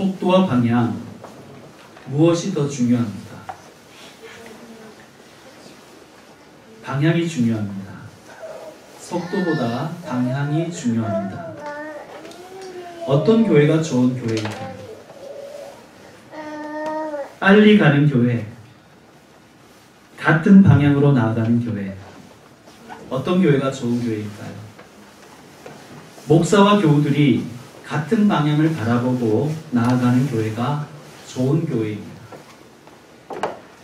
속도와 방향, 무엇이 더 중요합니까? 방향이 중요합니다. 속도보다 방향이 중요합니다. 어떤 교회가 좋은 교회일까요? 빨리 가는 교회, 같은 방향으로 나아가는 교회. 어떤 교회가 좋은 교회일까요? 목사와 교우들이 같은 방향을 바라보고 나아가는 교회가 좋은 교회입니다.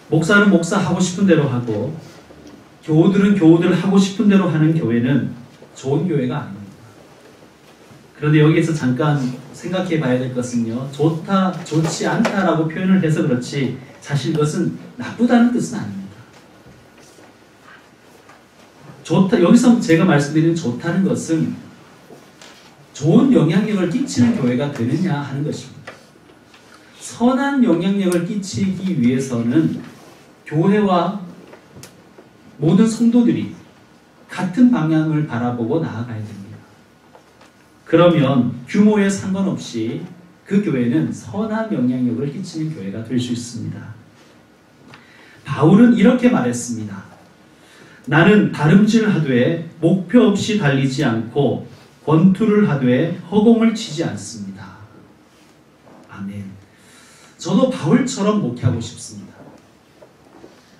목사는 목사 하고 싶은 대로 하고 교우들은 교우들 하고 싶은 대로 하는 교회는 좋은 교회가 아닙니다. 그런데 여기에서 잠깐 생각해 봐야 될 것은요. 좋다, 좋지 않다라고 표현을 해서 그렇지 사실 그것은 나쁘다는 뜻은 아닙니다. 좋다, 여기서 제가 말씀드리는 좋다는 것은 좋은 영향력을 끼치는 교회가 되느냐 하는 것입니다. 선한 영향력을 끼치기 위해서는 교회와 모든 성도들이 같은 방향을 바라보고 나아가야 됩니다. 그러면 규모에 상관없이 그 교회는 선한 영향력을 끼치는 교회가 될 수 있습니다. 바울은 이렇게 말했습니다. 나는 다름질하되 목표 없이 달리지 않고 권투를 하되 허공을 치지 않습니다. 아멘. 저도 바울처럼 목회하고 싶습니다.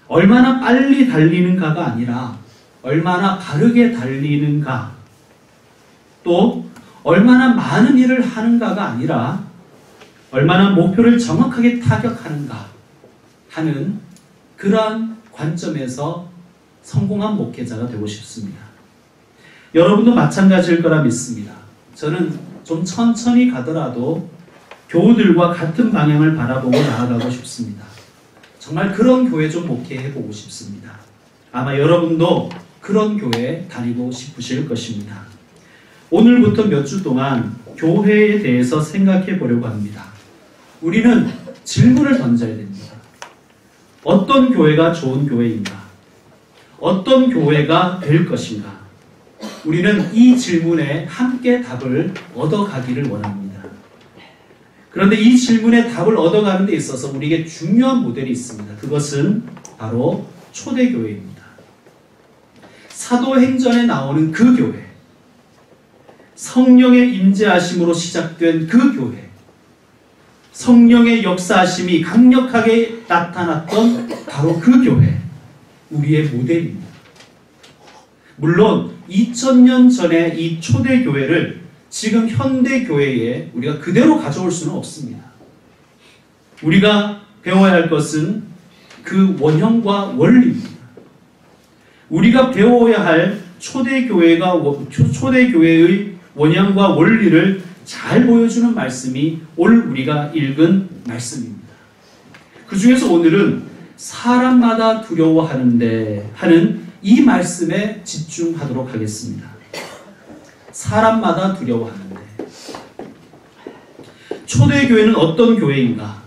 얼마나 빨리 달리는가가 아니라 얼마나 바르게 달리는가, 또 얼마나 많은 일을 하는가가 아니라 얼마나 목표를 정확하게 타격하는가 하는 그러한 관점에서 성공한 목회자가 되고 싶습니다. 여러분도 마찬가지일 거라 믿습니다. 저는 좀 천천히 가더라도 교우들과 같은 방향을 바라보고 나아가고 싶습니다. 정말 그런 교회 좀 목회해보고 싶습니다. 아마 여러분도 그런 교회 다니고 싶으실 것입니다. 오늘부터 몇 주 동안 교회에 대해서 생각해 보려고 합니다. 우리는 질문을 던져야 됩니다. 어떤 교회가 좋은 교회인가? 어떤 교회가 될 것인가? 우리는 이 질문에 함께 답을 얻어가기를 원합니다. 그런데 이 질문에 답을 얻어가는 데 있어서 우리에게 중요한 모델이 있습니다. 그것은 바로 초대교회입니다. 사도행전에 나오는 그 교회, 성령의 임재하심으로 시작된 그 교회, 성령의 역사하심이 강력하게 나타났던 바로 그 교회, 우리의 모델입니다. 물론 2000년 전에 이 초대교회를 지금 현대교회에 우리가 그대로 가져올 수는 없습니다. 우리가 배워야 할 것은 그 원형과 원리입니다. 우리가 배워야 할 초대교회의 원형과 원리를 잘 보여주는 말씀이 오늘 우리가 읽은 말씀입니다. 그 중에서 오늘은 사람마다 두려워하는데 하는 이 말씀에 집중하도록 하겠습니다. 사람마다 두려워하는데. 초대교회는 어떤 교회인가?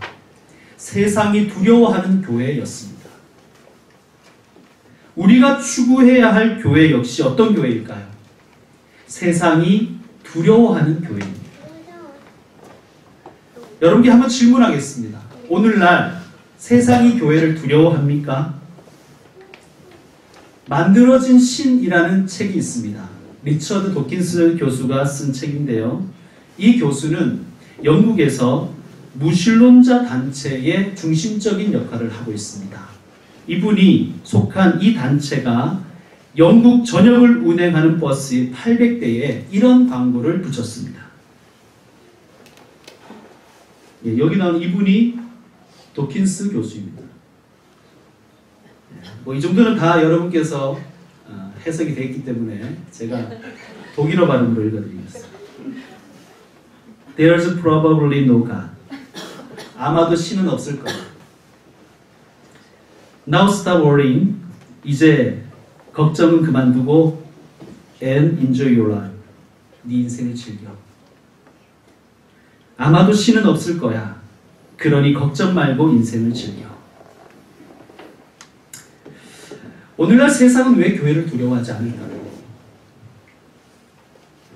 세상이 두려워하는 교회였습니다. 우리가 추구해야 할 교회 역시 어떤 교회일까요? 세상이 두려워하는 교회입니다. 여러분께 한번 질문하겠습니다. 오늘날 세상이 교회를 두려워합니까? 만들어진 신이라는 책이 있습니다. 리처드 도킨스 교수가 쓴 책인데요. 이 교수는 영국에서 무신론자 단체의 중심적인 역할을 하고 있습니다. 이분이 속한 이 단체가 영국 전역을 운행하는 버스 800대에 이런 광고를 붙였습니다. 여기 나온 이분이 도킨스 교수입니다. 이 정도는 다 여러분께서 해석이 되어 있기 때문에 제가 독일어 발음으로 읽어드리겠습니다. There's probably no God. 아마도 신은 없을 거다. Now stop worrying. 이제 걱정은 그만두고 and enjoy your life. 네 인생을 즐겨. 아마도 신은 없을 거야. 그러니 걱정 말고 인생을 즐겨. 오늘날 세상은 왜 교회를 두려워하지 않을까요?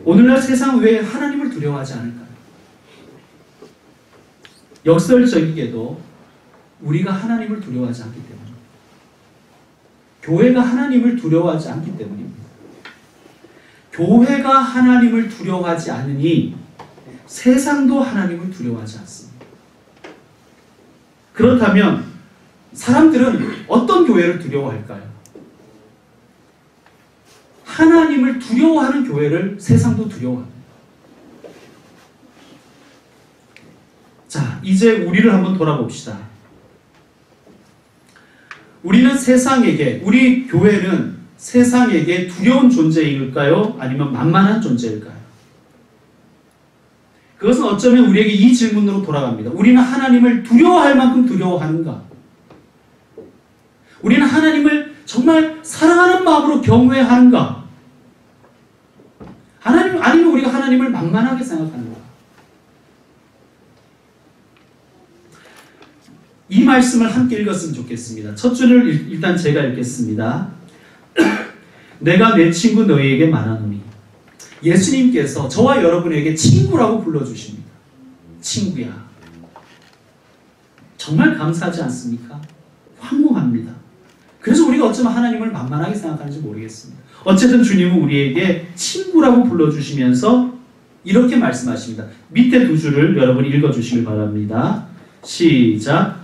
오늘날 세상은 왜 하나님을 두려워하지 않을까요? 역설적이게도 우리가 하나님을 두려워하지 않기 때문입니다. 교회가 하나님을 두려워하지 않기 때문입니다. 교회가 하나님을 두려워하지 않으니 세상도 하나님을 두려워하지 않습니다. 그렇다면 사람들은 어떤 교회를 두려워할까요? 하나님을 두려워하는 교회를 세상도 두려워합니다. 자, 이제 우리를 한번 돌아봅시다. 우리는 세상에게, 우리 교회는 세상에게 두려운 존재일까요? 아니면 만만한 존재일까요? 그것은 어쩌면 우리에게 이 질문으로 돌아갑니다. 우리는 하나님을 두려워할 만큼 두려워하는가? 우리는 하나님을 정말 사랑하는 마음으로 경외하는가? 아니면 우리가 하나님을 만만하게 생각하는가? 이 말씀을 함께 읽었으면 좋겠습니다. 첫 줄을 일단 제가 읽겠습니다. 내가 내 친구 너희에게 말하노니. 예수님께서 저와 여러분에게 친구라고 불러주십니다. 친구야. 정말 감사하지 않습니까? 황홀합니다. 그래서 우리가 어쩌면 하나님을 만만하게 생각하는지 모르겠습니다. 어쨌든 주님은 우리에게 친구라고 불러주시면서 이렇게 말씀하십니다. 밑에 두 줄을 여러분이 읽어주시길 바랍니다. 시작.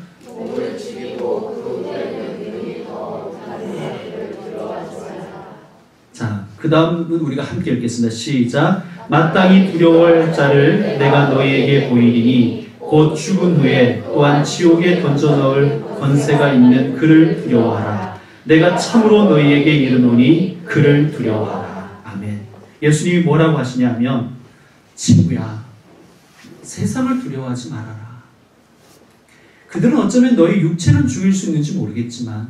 자, 그 다음은 우리가 함께 읽겠습니다. 시작. 마땅히 두려워할 자를 내가 너희에게 보이리니 곧 죽은 후에 또한 지옥에 던져 넣을 권세가 있는 그를 두려워하라. 내가 참으로 너희에게 이르노니 그를 두려워하라. 아멘. 예수님이 뭐라고 하시냐면, 친구야, 세상을 두려워하지 말아라. 그들은 어쩌면 너희 육체는 죽일 수 있는지 모르겠지만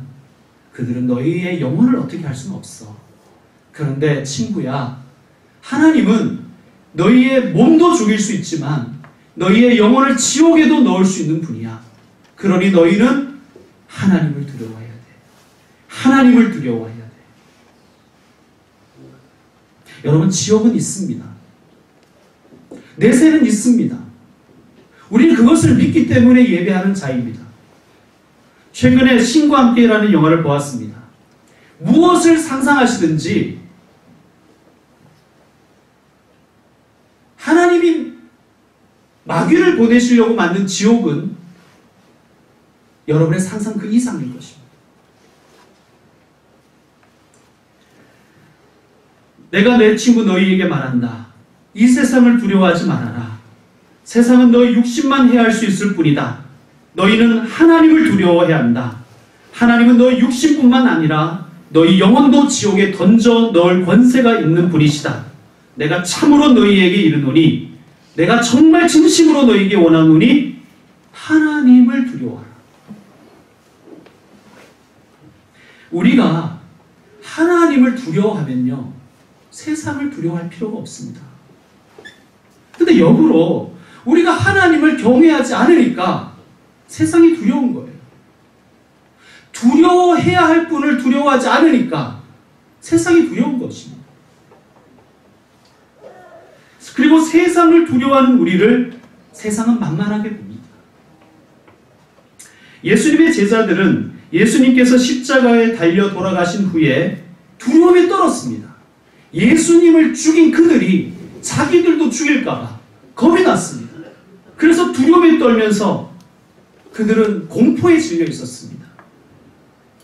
그들은 너희의 영혼을 어떻게 할 수는 없어. 그런데 친구야, 하나님은 너희의 몸도 죽일 수 있지만 너희의 영혼을 지옥에도 넣을 수 있는 분이야. 그러니 너희는 하나님을 두려워해야 돼. 하나님을 두려워해야 돼. 여러분, 지옥은 있습니다. 내세는 있습니다. 우리는 그것을 믿기 때문에 예배하는 자입니다. 최근에 신과 함께라는 영화를 보았습니다. 무엇을 상상하시든지 하나님이 마귀를 보내시려고 만든 지옥은 여러분의 상상 그 이상일 것입니다. 내가 내 친구 너희에게 말한다. 이 세상을 두려워하지 말아라. 세상은 너희 육신만 해할 수 있을 뿐이다. 너희는 하나님을 두려워해야 한다. 하나님은 너희 육신뿐만 아니라 너희 영혼도 지옥에 던져 넣을 권세가 있는 분이시다. 내가 참으로 너희에게 이르노니, 내가 정말 진심으로 너희에게 원하노니 하나님을 두려워하라. 우리가 하나님을 두려워하면요, 세상을 두려워할 필요가 없습니다. 근데 역으로 우리가 하나님을 경외하지 않으니까 세상이 두려운 거예요. 두려워해야 할 분을 두려워하지 않으니까 세상이 두려운 것입니다. 그리고 세상을 두려워하는 우리를 세상은 만만하게 봅니다. 예수님의 제자들은 예수님께서 십자가에 달려 돌아가신 후에 두려움에 떨었습니다. 예수님을 죽인 그들이 자기들도 죽일까봐 겁이 났습니다. 그래서 두려움에 떨면서 그들은 공포에 질려 있었습니다.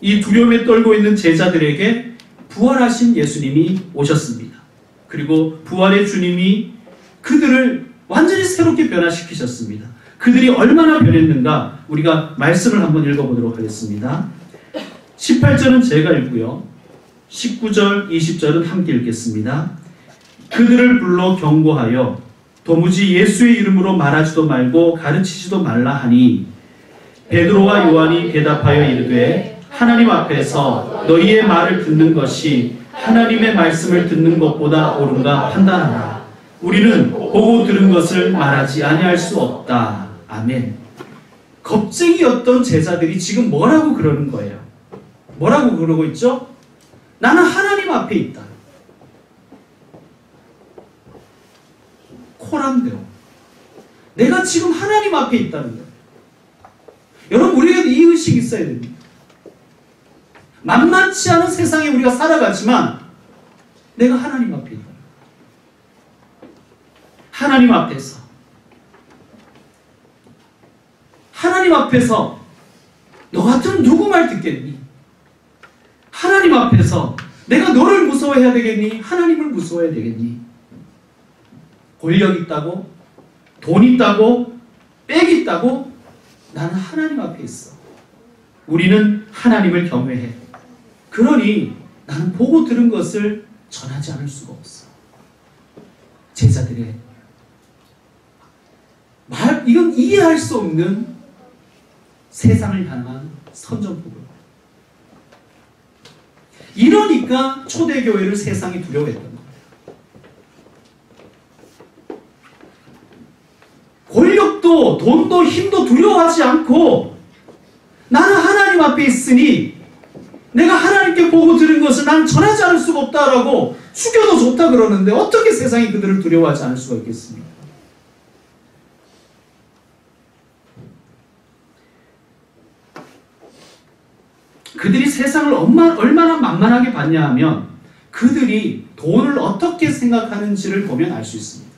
이 두려움에 떨고 있는 제자들에게 부활하신 예수님이 오셨습니다. 그리고 부활의 주님이 그들을 완전히 새롭게 변화시키셨습니다. 그들이 얼마나 변했는가 우리가 말씀을 한번 읽어보도록 하겠습니다. 18절은 제가 읽고요. 19절, 20절은 함께 읽겠습니다. 그들을 불러 경고하여 도무지 예수의 이름으로 말하지도 말고 가르치지도 말라 하니 베드로와 요한이 대답하여 이르되 하나님 앞에서 너희의 말을 듣는 것이 하나님의 말씀을 듣는 것보다 옳은가 판단하라. 우리는 보고 들은 것을 말하지 아니할 수 없다. 아멘. 겁쟁이였던 제자들이 지금 뭐라고 그러는 거예요? 뭐라고 그러고 있죠? 나는 하나님 앞에 있다. 코람데오. 내가 지금 하나님 앞에 있다는 거예요. 여러분, 우리에게도 이 의식이 있어야 됩니다. 만만치 않은 세상에 우리가 살아가지만 내가 하나님 앞에 있다. 하나님 앞에서 너 같으면 누구 말 듣겠니? 하나님 앞에서 내가 너를 무서워해야 되겠니? 하나님을 무서워해야 되겠니? 권력 있다고? 돈 있다고? 빽 있다고? 나는 하나님 앞에 있어. 우리는 하나님을 경외해. 그러니 나는 보고 들은 것을 전하지 않을 수가 없어. 제자들의 이건 이해할 수 없는 세상을 향한 선전포고. 이러니까 초대교회를 세상이 두려워했던 거예요. 권력도 돈도 힘도 두려워하지 않고 나는 하나님 앞에 있으니 내가 하나님께 보고 들은 것을 난 전하지 않을 수가 없다라고 죽여도 좋다 그러는데 어떻게 세상이 그들을 두려워하지 않을 수가 있겠습니까? 그들이 세상을 얼마나 만만하게 봤냐 하면 그들이 돈을 어떻게 생각하는지를 보면 알 수 있습니다.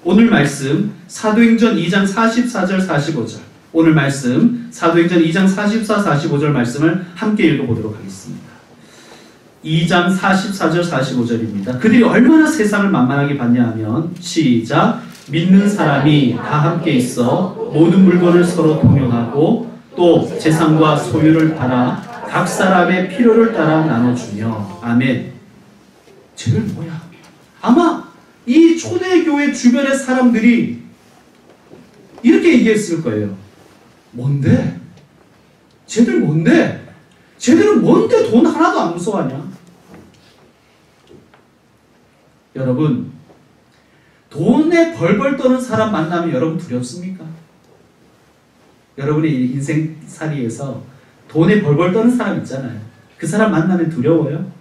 오늘 말씀 사도행전 2장 44절 45절 오늘 말씀 사도행전 2장 44, 45절 말씀을 함께 읽어보도록 하겠습니다. 2장 44절 45절입니다. 그들이 얼마나 세상을 만만하게 봤냐 하면 시작. 믿는 사람이 다 함께 있어 모든 물건을 서로 통용하고 또 재산과 소유를 팔아 각 사람의 필요를 따라 나눠주며 아멘. 쟤들 뭐야? 아마 이 초대교회 주변의 사람들이 이렇게 얘기했을 거예요. 뭔데? 쟤들 뭔데? 쟤들은 뭔데 돈 하나도 안 무서워하냐? 여러분, 돈에 벌벌 떠는 사람 만나면 여러분 두렵습니까? 여러분의 인생살이에서 돈에 벌벌 떠는 사람 있잖아요. 그 사람 만나면 두려워요?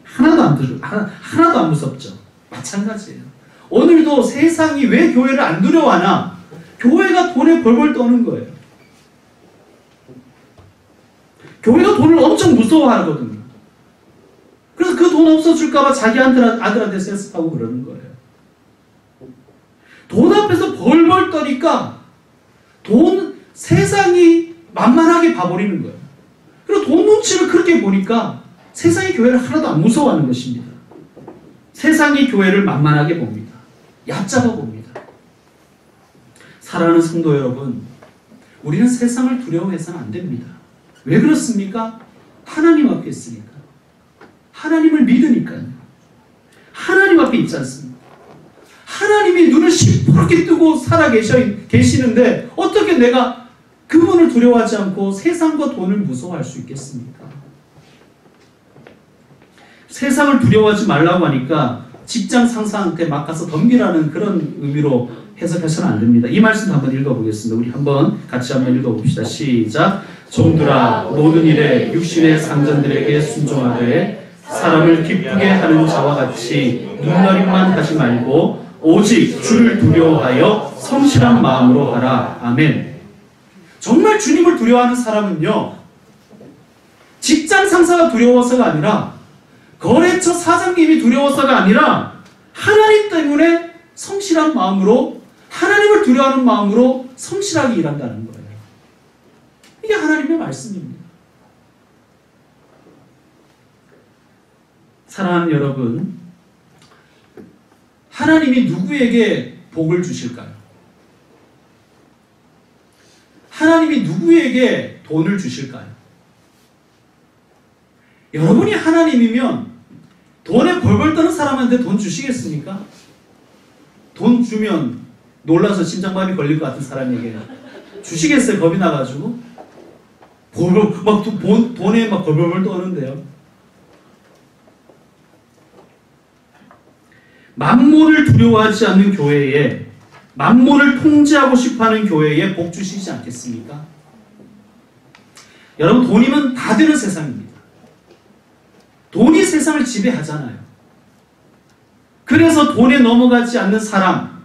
하나도 안 무섭죠. 마찬가지예요. 오늘도 세상이 왜 교회를 안 두려워하나? 교회가 돈에 벌벌 떠는 거예요. 교회가 돈을 엄청 무서워하거든요. 그래서 그 돈 없어질까봐 자기 아들한테 세습하고 그러는 거예요. 돈 앞에서 벌벌 떠니까 세상이 만만하게 봐버리는 거예요. 그리고 돈 눈치를 그렇게 보니까 세상이 교회를 하나도 안 무서워하는 것입니다. 세상이 교회를 만만하게 봅니다. 얕잡아 봅니다. 사랑하는 성도 여러분, 우리는 세상을 두려워해서는 안 됩니다. 왜 그렇습니까? 하나님 앞에 있으니까. 하나님을 믿으니까요. 하나님 앞에 있지 않습니까? 하나님이 눈을 시퍼렇게 뜨고 살아 계시는데 어떻게 내가 그분을 두려워하지 않고 세상과 돈을 무서워할 수 있겠습니까? 세상을 두려워하지 말라고 하니까 직장 상사한테 막 가서 덤비라는 그런 의미로 해석해서는 안 됩니다. 이 말씀도 한번 읽어보겠습니다. 우리 같이 한번 읽어봅시다. 시작. 종들아 모든 일에 육신의 상전들에게 순종하되 사람을 기쁘게 하는 자와 같이 눈가림만 하지 말고 오직 주를 두려워하여 성실한 마음으로 하라. 아멘. 정말 주님을 두려워하는 사람은요, 직장 상사가 두려워서가 아니라 거래처 사장님이 두려워서가 아니라 하나님 때문에 성실한 마음으로, 하나님을 두려워하는 마음으로 성실하게 일한다는 거예요. 이게 하나님의 말씀입니다. 사랑하는 여러분, 하나님이 누구에게 복을 주실까요? 하나님이 누구에게 돈을 주실까요? 여러분이 하나님이면 돈에 벌벌 떠는 사람한테 돈 주시겠습니까? 돈 주면 놀라서 심장마비 걸릴 것 같은 사람에게 주시겠어요? 겁이 나가지고? 돈에 막 벌벌 떠는데요. 만몬을 두려워하지 않는 교회에, 만몬을 통제하고 싶어하는 교회에 복 주시지 않겠습니까? 여러분, 돈이면 다 되는 세상입니다. 돈이 세상을 지배하잖아요. 그래서 돈에 넘어가지 않는 사람,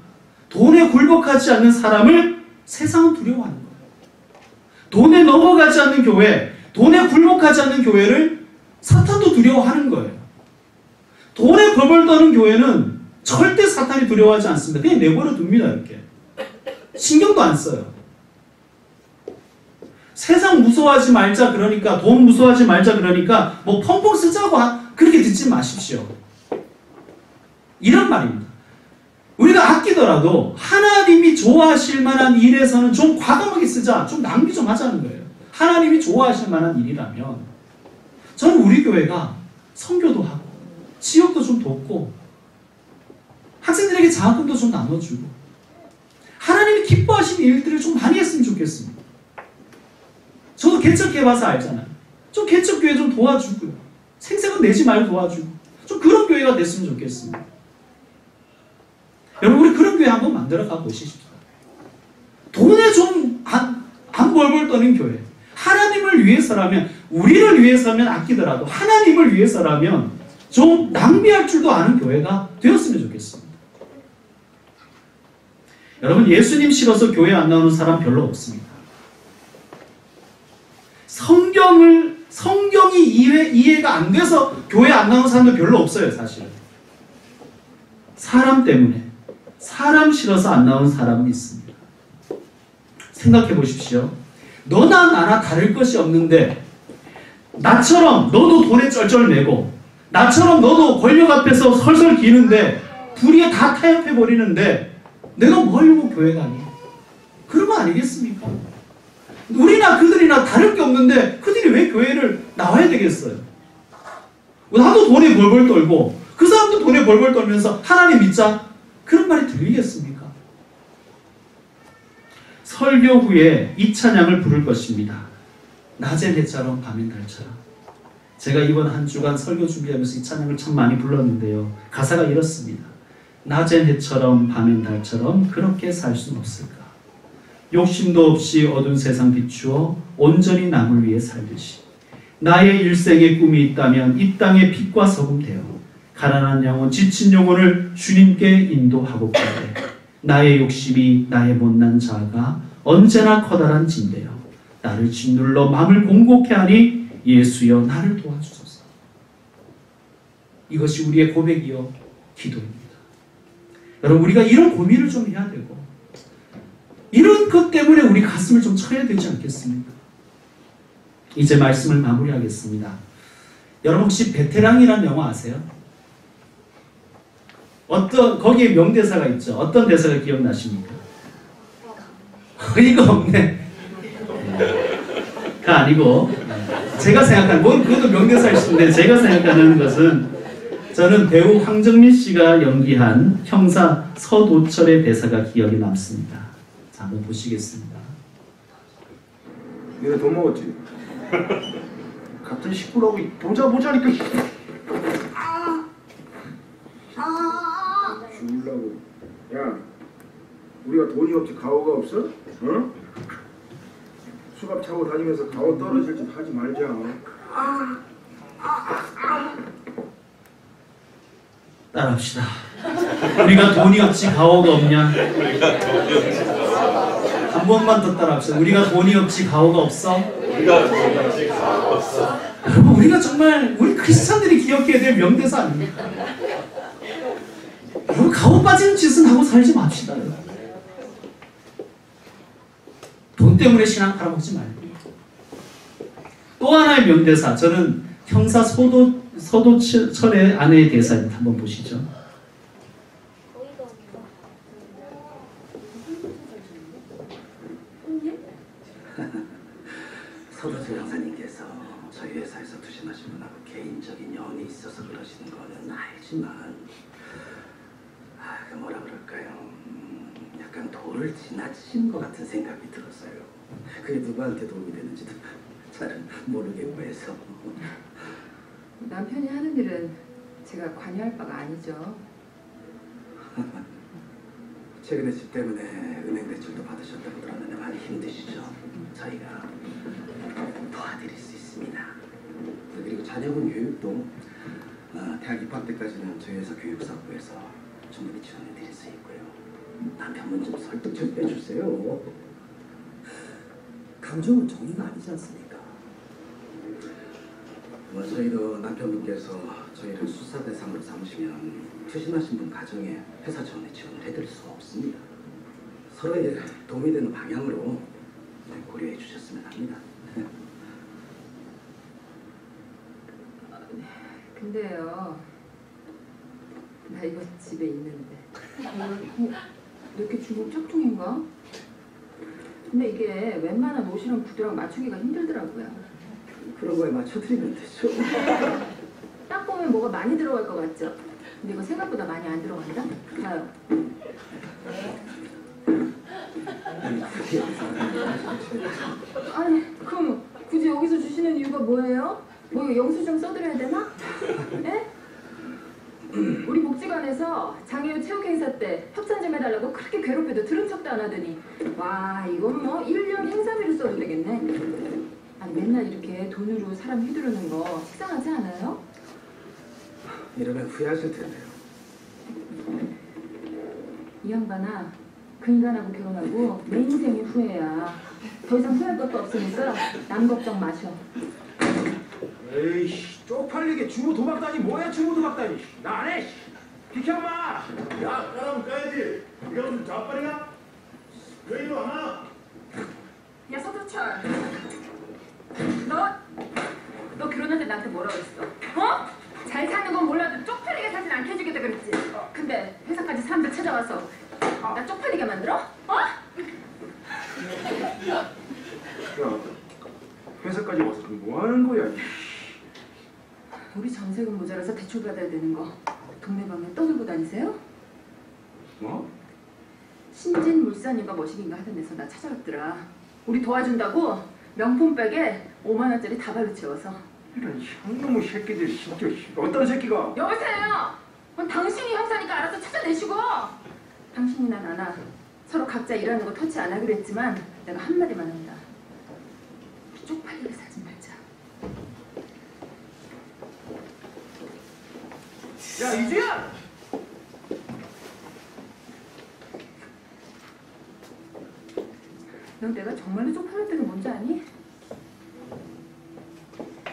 돈에 굴복하지 않는 사람을 세상은 두려워하는 거예요. 돈에 넘어가지 않는 교회, 돈에 굴복하지 않는 교회를 사탄도 두려워하는 거예요. 돈에 벌벌 떠는 교회는 절대 사탄이 두려워하지 않습니다. 그냥 내버려 둡니다. 이렇게. 신경도 안 써요. 세상 무서워하지 말자 그러니까, 돈 무서워하지 말자 그러니까 뭐 펑펑 쓰자고 그렇게 듣지 마십시오. 이런 말입니다. 우리가 아끼더라도 하나님이 좋아하실 만한 일에서는 좀 과감하게 쓰자, 좀 낭비 좀 하자는 거예요. 하나님이 좋아하실 만한 일이라면 저는 우리 교회가 선교도 하고 지역도 좀 돕고 학생들에게 장학금도 좀 나눠주고 하나님이 기뻐하시는 일들을 좀 많이 했으면 좋겠습니다. 저도 개척해봐서 알잖아요. 좀 개척교회 좀 도와주고요. 생색은 내지 말고 도와주고 좀 그런 교회가 됐으면 좋겠습니다. 여러분, 우리 그런 교회 한번 만들어가 보시죠. 돈에 좀 안 벌벌 떠는 교회. 하나님을 위해서라면, 우리를 위해서면 아끼더라도 하나님을 위해서라면 좀 낭비할 줄도 아는 교회가 되었으면 좋겠습니다. 여러분, 예수님 싫어서 교회 안 나오는 사람 별로 없습니다. 성경이 이해가 안 돼서 교회 안 나오는 사람도 별로 없어요, 사실은. 사람 때문에, 사람 싫어서 안 나오는 사람은 있습니다. 생각해 보십시오. 너나 나나 다를 것이 없는데 나처럼 너도 돈에 쩔쩔매고 나처럼 너도 권력 앞에서 설설 기는데 불의에 다 타협해 버리는데 내가 뭐 하려고 교회 가니? 그런 거 아니겠습니까? 우리나 그들이나 다를 게 없는데 그들이 왜 교회를 나와야 되겠어요? 나도 돈에 벌벌 떨고 그 사람도 돈에 벌벌 떨면서 하나님 믿자? 그런 말이 들리겠습니까? 설교 후에 이 찬양을 부를 것입니다. 낮엔 해처럼 밤엔 달처럼. 제가 이번 한 주간 설교 준비하면서 이 찬양을 참 많이 불렀는데요. 가사가 이렇습니다. 낮엔 해처럼 밤엔 달처럼 그렇게 살 수는 없을까? 욕심도 없이 어두운 세상 비추어 온전히 남을 위해 살듯이 나의 일생의 꿈이 있다면 이 땅의 빛과 소금 되어 가난한 영혼, 지친 영혼을 주님께 인도하고 가되 나의 욕심이 나의 못난 자아가 언제나 커다란 짐되어 나를 짓눌러 마음을 공고케 하니 예수여 나를 도와주소서. 이것이 우리의 고백이요 기도입니다. 여러분, 우리가 이런 고민을 좀 해야 되고 이런 것 때문에 우리 가슴을 좀 쳐야 되지 않겠습니까? 이제 말씀을 마무리하겠습니다. 여러분, 혹시 베테랑이라는 영화 아세요? 거기에 명대사가 있죠. 어떤 대사가 기억나십니까? 어이가 없네. 가 아니고 제가 생각하는, 그것도 명대사일 수 있는데 제가 생각하는 것은 저는 배우 황정민 씨가 연기한 형사 서도철의 대사가 기억에 남습니다. 자, 한번 보시겠습니다. 얘네 돈 먹었지? 같은 식구라고 보자니까 죽으려고. 야, 우리가 돈이 없지 가오가 없어? 어? 수갑 차고 다니면서 가오 떨어질 짓 하지 말자. 따라합시다. 우리가 돈이 없지 가오가 없냐? 한 번만 더 따라합시다. 우리가 돈이 없지 가오가 없어? 우리가 돈이 없지 가오가 없어. 여러분, 우리가 정말 우리 크리스찬들이 기억해야 될 명대사 아닙니까? 여러분, 가오 빠지는 짓은 하고 살지 맙시다. 돈 때문에 신앙 팔아먹지 말고. 또 하나의 명대사, 저는 형사 서도철의 아내의 대사입니다. 한번 보시죠. 서도철 형사님께서 저희 회사에서 투신하신 분하고 개인적인 연이 있어서 그러시는 거는 알지만 그 뭐라 그럴까요? 약간 도를 지나치신 것 같은 생각이 들었어요. 그게 누구한테 도움이 되는지도 잘 모르겠고 해서. 남편이 하는 일은 제가 관여할 바가 아니죠. 최근에 집 때문에 은행 대출도 받으셨다고 들었는데 많이 힘드시죠? 저희가 도와드릴 수 있습니다. 그리고 자녀분 교육도 대학 입학 때까지는 저희 회사 교육사업부에서 충분히 지원해 드릴 수 있고요. 남편분 좀 설득 좀 해주세요. 감정은 정의가 아니지 않습니까? 저희도 남편분께서 저희를 수사 대상으로 삼으시면 투신하신 분 가정에 회사 차원의 지원을 해드릴 수가 없습니다. 서로에게 도움이 되는 방향으로 고려해 주셨으면 합니다. 근데요, 나 이거 집에 있는데. 이렇게 중국 짝퉁인가? 근데 이게 웬만한 옷이랑 구두랑 맞추기가 힘들더라고요. 그런 거에 맞춰드리면 되죠. 딱 보면 뭐가 많이 들어갈 것 같죠? 근데 이거 생각보다 많이 안 들어간다? 봐요. 아니, 그럼 굳이 여기서 주시는 이유가 뭐예요? 뭐 이거 영수증 써드려야 되나? 예? 우리 복지관에서 장애우 체육 행사 때 협찬 좀 해달라고 그렇게 괴롭혀도 들은 척도 안 하더니 와, 이건 뭐 1년 행사비로 써도 되겠네. 아니, 맨날 이렇게 돈으로 사람 휘두르는 거 식상하지 않아요? 이러면 후회하실 텐데요. 이 양반아, 그 인간하고 결혼하고 내 인생이 후회야. 더 이상 후회할 것도 없으니까 남 걱정 마셔. 에이씨, 쪽팔리게 주모 도박다니. 뭐야 주모 도박다니. 나 안 해. 비켜 마. 야, 까라면 까야지. 이거 무슨 자빨이야? 왜 이리 와? 야, 서두철. 너 결혼할 때 나한테 뭐라고 했어? 어? 잘 사는 건 몰라도 쪽팔리게 사진 않게 해주겠다 그랬지? 근데 회사까지 사람들 찾아와서 나 쪽팔리게 만들어? 어? 야, 회사까지 와서 뭐 하는 거야? 우리 전세금 모자라서 대출 받아야 되는 거 동네방에 떠들고 다니세요? 뭐? 신진물산인가 뭐시긴가 하던 데서 나 찾아왔더라. 우리 도와준다고 명품백에 5만 원짜리 다발로 채워서. 이런 향놈의 새끼들 진짜. 어떤 새끼가? 여보세요. 당신이 형사니까 알아서 찾아내시고. 당신이나 나나 서로 각자 일하는 거 터치 안 하기로 했지만 내가 한마디만 한다. 쪽팔리게 살지 말자. 야, 이주야! 너 내가 정말로 쪽팔릴 때가 뭔지 아니?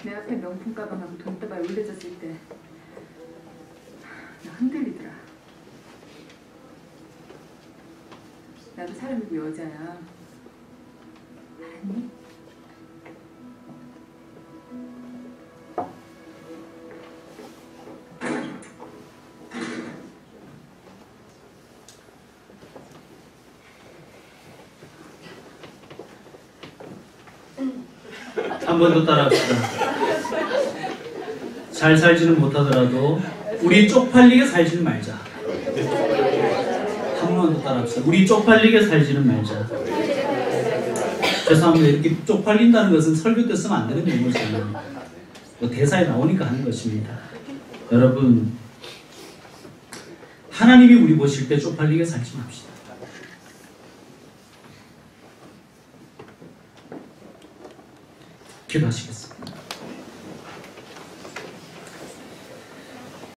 내 앞에 명품 가방하고 돈다발 올려졌을 때 나 흔들리더라. 나도 사람이고 여자야. 알았니? 한 번 더 따라합시다. 잘 살지는 못하더라도 우리 쪽팔리게 살지는 말자. 한 번 더 따라합시다. 우리 쪽팔리게 살지는 말자. 죄송합니다. 이렇게 쪽팔린다는 것은 설교 때 쓰면 안 되는 용어잖아요. 뭐 대사에 나오니까 하는 것입니다. 여러분, 하나님이 우리 보실 때 쪽팔리게 살지 맙시다. 기도하시겠습니다.